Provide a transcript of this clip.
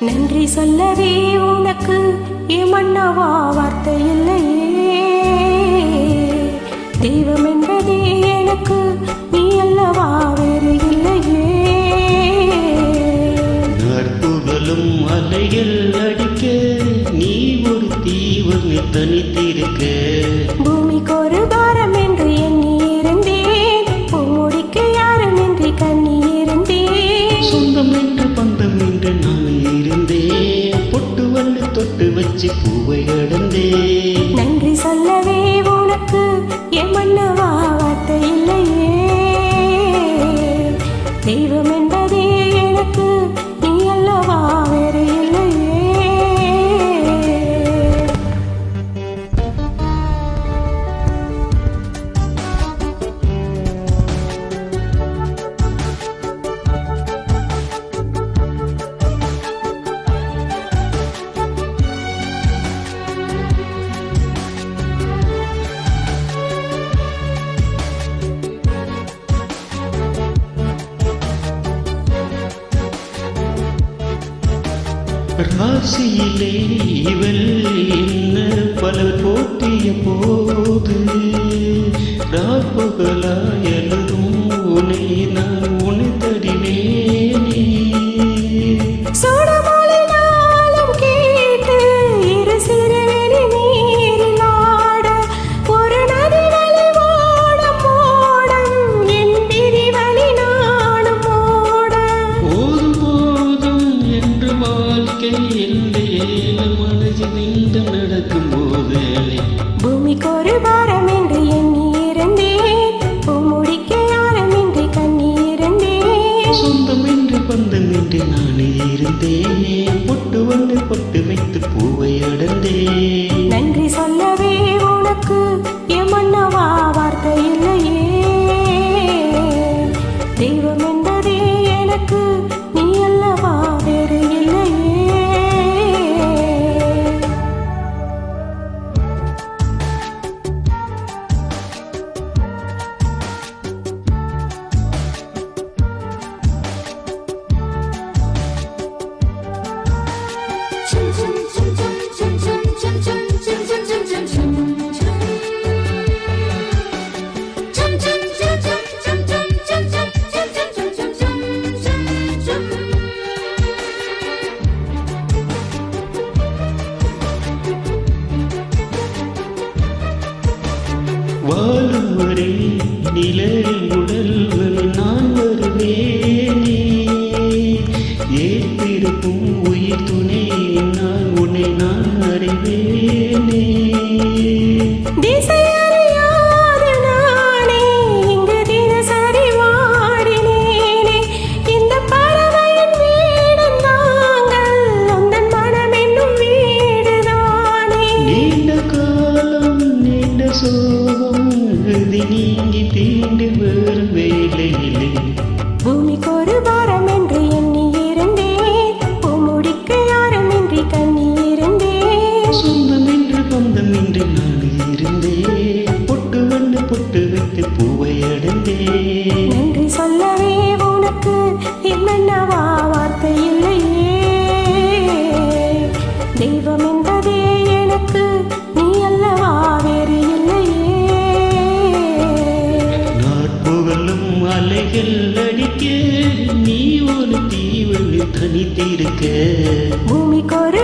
நன்றி சொல்லவே உனக்கு ஏமன்னவா வார்த்தை இல்லையே. தெய்வம் என்பதே எனக்கு நீ அல்லவா வேறு இல்லையே. நற்புகழும் அலைகள் அடிக்க நீ ஒரு தீவம் தனித்திருக்க. பூமிக்கு ஒரு பாரம் என்று எண்ணி இருந்தேன், பூமுடிக்க யாரும் என்று கண்ணி இருந்தேன். சொந்தம் என்று பந்தம் என்று நான் இருந்தேன், பொட்டு வந்து தொட்டு வச்சு பூவை அடந்தேன். நன்றி சொல்லவே உனக்கு ஏமன்னவா வார்த்தை இல்லையே. தெய்வம் என்பதே எனக்கு நீ அல்லவா வேறு இல்லையே. ராசியிலே இவள் என்ன பல போட்டிய போது, ராப்பகலாயலும் உனை நான் உனை தடிவேனே. நடக்கும் போது பூமிக்கு ஒரு பாரம் என்று எண்ணி இருந்தேன், பூமுடிக்க யாரும் என்று கண்ணி இருந்தேன். சொந்தம் என்று பந்தம் என்று நானே இருந்தேன், பொட்டு வந்து பொட்டு வைத்து பூவை அடந்தேன். நன்றி சொல்லவே உனக்கு ஏமன்னவா வார்த்தை இல்லையே. தெய்வம் என்பதே எனக்கு நீ அல்லவா வேறு இல்லையே. வாழும் வரை நிலை உடல்கள் நான் வருவேனே. ஏற்றிருக்கும் உயிர் துணை நான் உன்னை நான் அறிவேனே. சோகம் நீங்கி தீண்டு வரும் வேலையிலே பூமிக்கு ஒரு பாரம் என்று எண்ணி இருந்தேன், பூமுடிக்க யாரும் என்று கண்ணி இருந்தேன். சொந்தம் என்று பந்தம் என்று நான் இருந்தேன், பொட்டு வந்து பொட்டு வைத்து பூவை அடைந்தேன். நன்றி சொல்லவே உனக்கு ஏமன்னவா வார்த்தை இல்லையே. தெய்வம் என்பதே எனக்கு நீ அல்லவா வேறு அலைகள் அடிக்க நீ ஒரு தீவன் தனித்திருக்க. பூமிக்கு ஒரு